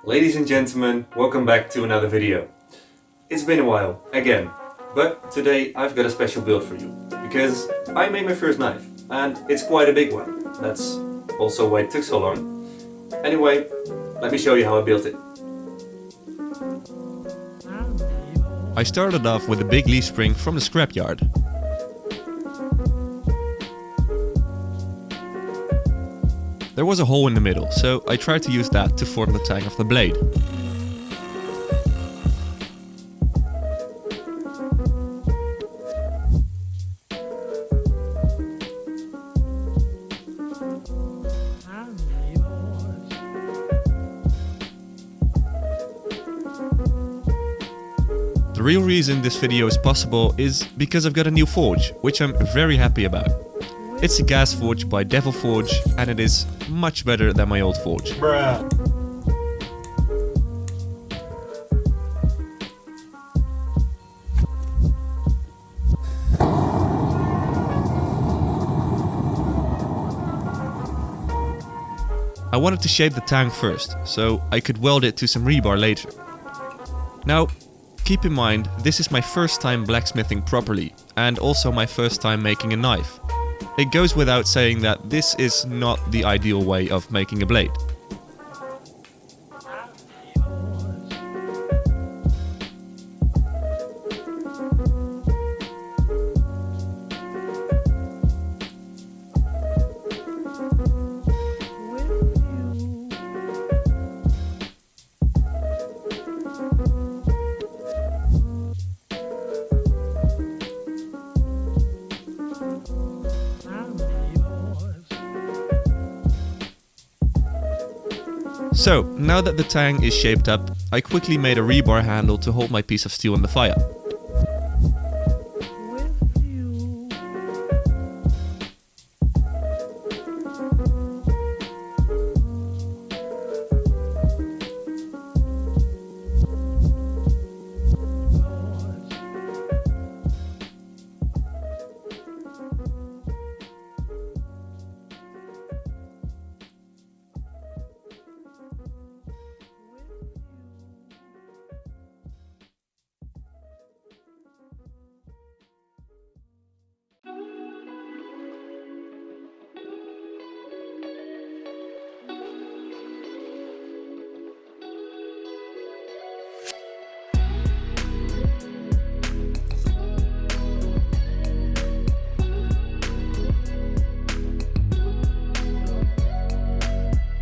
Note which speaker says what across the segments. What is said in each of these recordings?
Speaker 1: Ladies and gentlemen, welcome back to another video. It's been a while, again, but today I've got a special build for you, because I made my first knife, and it's quite a big one. That's also why it took so long. Anyway, let me show you how I built it.
Speaker 2: I started off with a big leaf spring from the scrapyard. There was a hole in the middle, so I tried to use that to form the tang of the blade. The real reason this video is possible is because I've got a new forge, which I'm very happy about. It's a gas forge by Devil Forge, and it is much better than my old forge.
Speaker 1: Bruh.
Speaker 2: I wanted to shape the tang first, so I could weld it to some rebar later. Now, keep in mind, this is my first time blacksmithing properly, and also my first time making a knife. It goes without saying that this is not the ideal way of making a blade. So, now that the tang is shaped up, I quickly made a rebar handle to hold my piece of steel in the fire.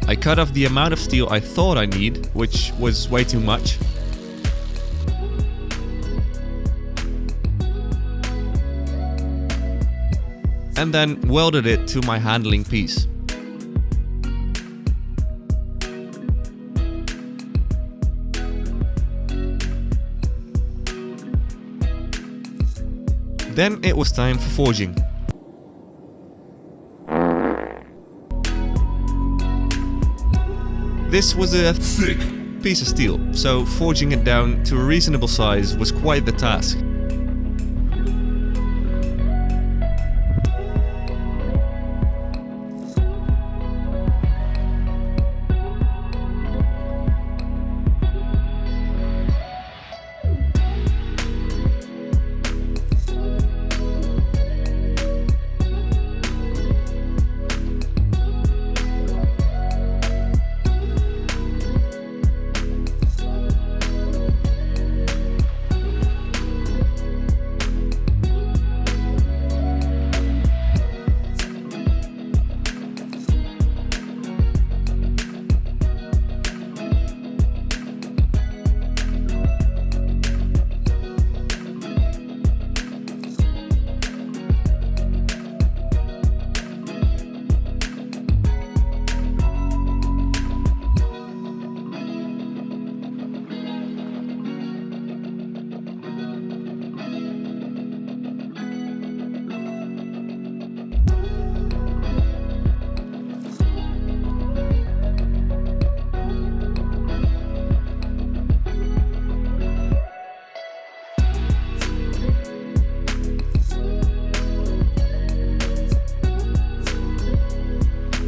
Speaker 2: I cut off the amount of steel I thought I need, which was way too much. And then welded it to my handling piece. Then it was time for forging. This was a thick piece of steel, so forging it down to a reasonable size was quite the task.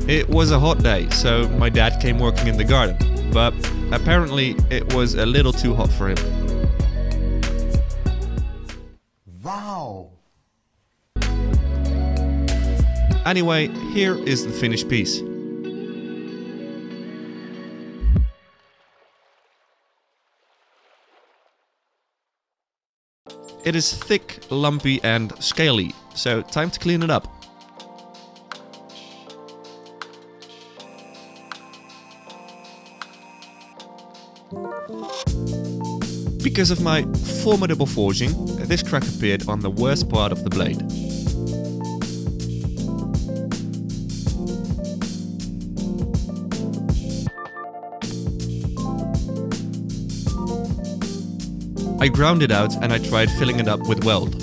Speaker 2: It was a hot day, so my dad came working in the garden, but Apparently, it was a little too hot for him.
Speaker 3: Wow!
Speaker 2: Anyway, here is the finished piece. It is thick, lumpy and scaly, so time to clean it up. Because of my formidable forging, this crack appeared on the worst part of the blade. I ground it out and I tried filling it up with weld.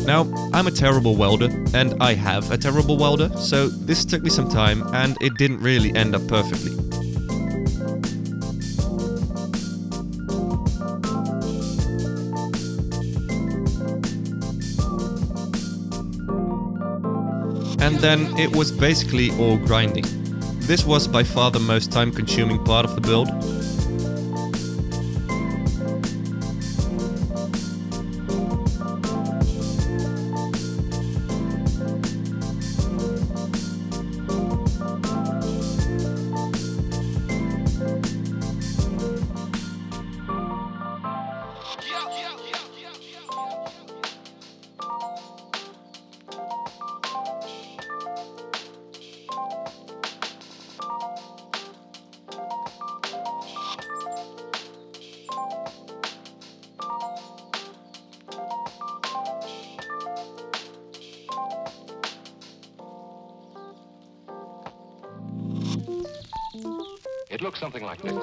Speaker 2: Now, I'm a terrible welder, and I have a terrible welder, so this took me some time and it didn't really end up perfectly. And then it was basically all grinding. This was by far the most time-consuming part of the build.
Speaker 4: It looks something like this.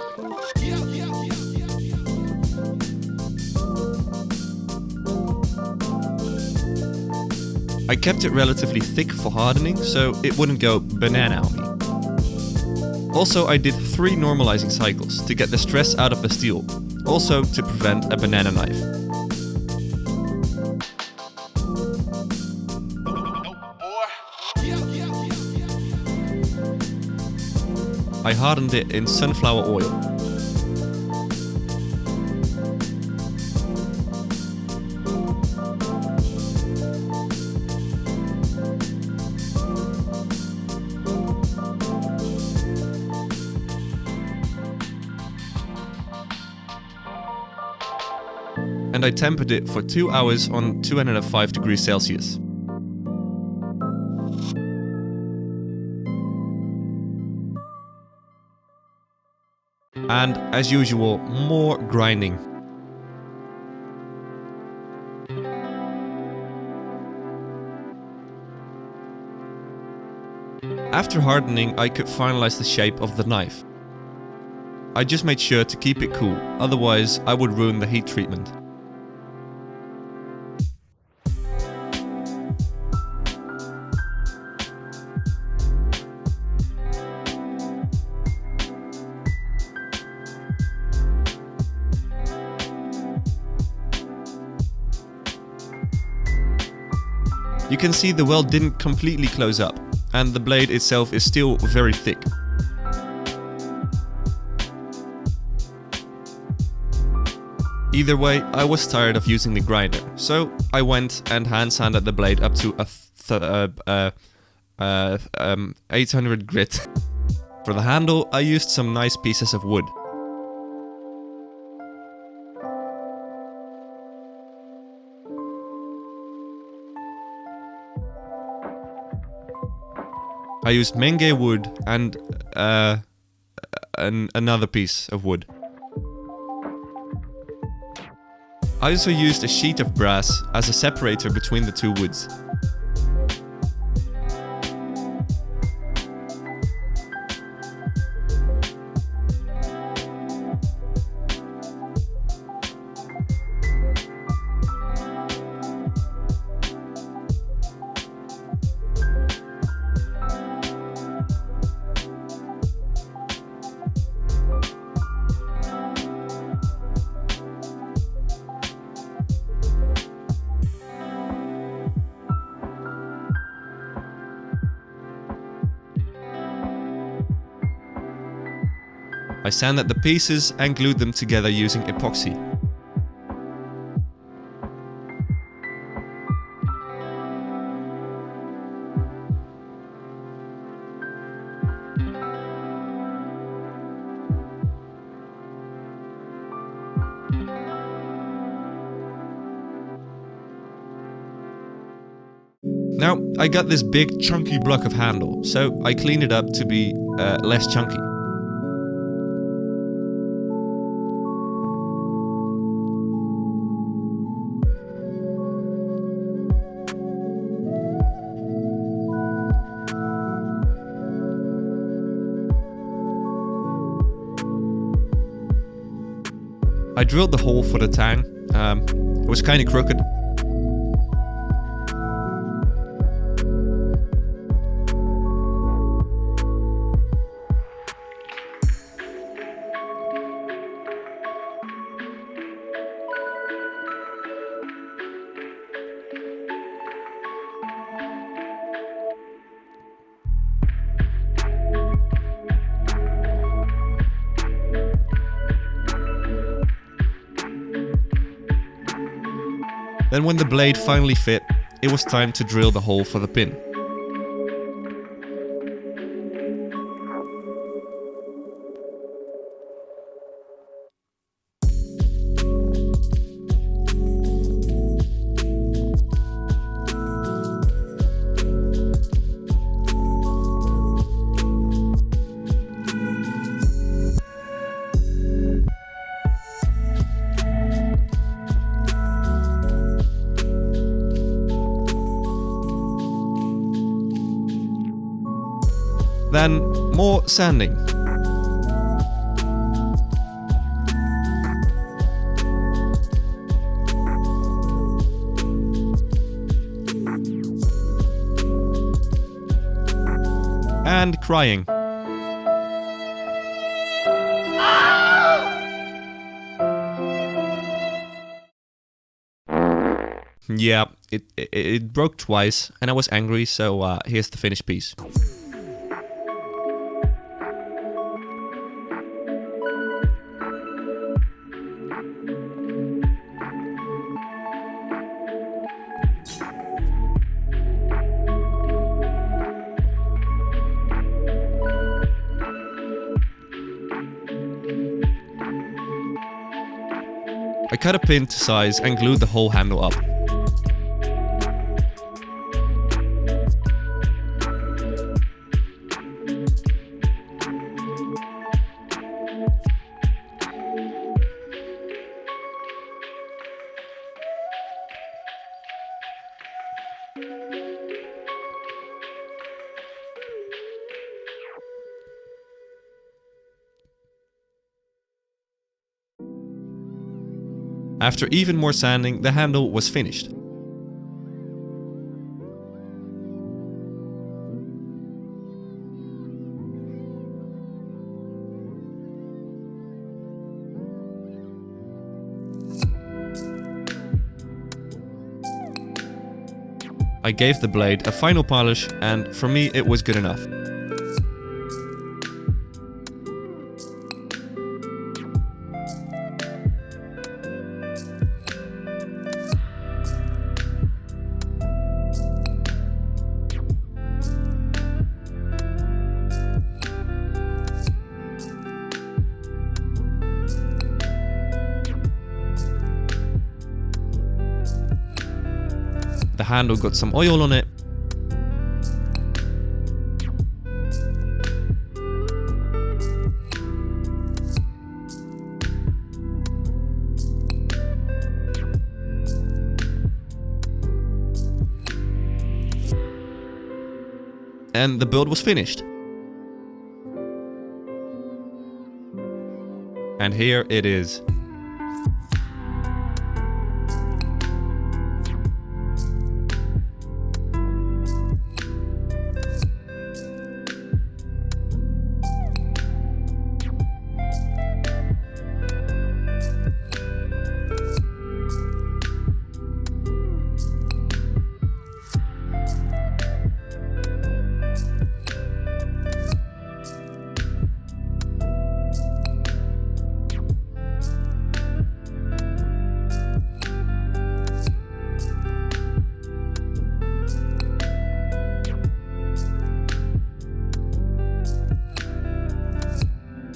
Speaker 2: I kept it relatively thick for hardening, so it wouldn't go banana on me. Also, I did 3 normalizing cycles to get the stress out of the steel, also to prevent a banana knife. I hardened it in sunflower oil. And I tempered it for 2 hours on 205 degrees Celsius. And, as usual, more grinding. After hardening, I could finalize the shape of the knife. I just made sure to keep it cool, otherwise I would ruin the heat treatment. You can see the weld didn't completely close up, and the blade itself is still very thick. Either way, I was tired of using the grinder, so I went and hand sanded the blade up to a 800 grit. For the handle, I used some nice pieces of wood. I used Menge wood and another piece of wood. I also used a sheet of brass as a separator between the 2 woods. I sanded the pieces and glued them together using epoxy. Now, I got this big chunky block of handle, so I cleaned it up to be less chunky. I drilled the hole for the tang. It was kind of crooked. Then when the blade finally fit, it was time to drill the hole for the pin. Then more sanding. And crying. Yeah, it broke twice and I was angry, so here's the finished piece. I cut a pin to size and glued the whole handle up. After even more sanding, the handle was finished. I gave the blade a final polish, and for me it was good enough. The handle got some oil on it. And the build was finished. And here it is.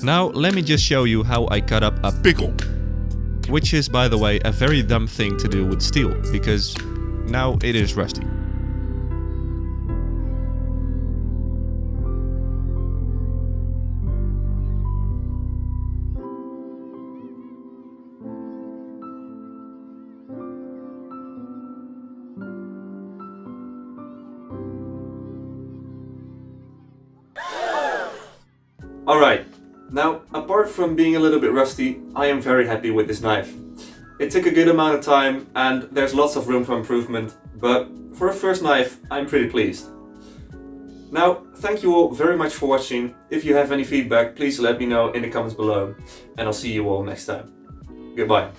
Speaker 2: Now let me just show you how I cut up a pickle. Which is, by the way, a very dumb thing to do with steel, because now it is rusty.
Speaker 1: Alright, now apart from being a little bit rusty, I am very happy with this knife. It took a good amount of time and there's lots of room for improvement, but for a first knife, I'm pretty pleased. Now, thank you all very much for watching. If you have any feedback, please let me know in the comments below, and I'll see you all next time. Goodbye.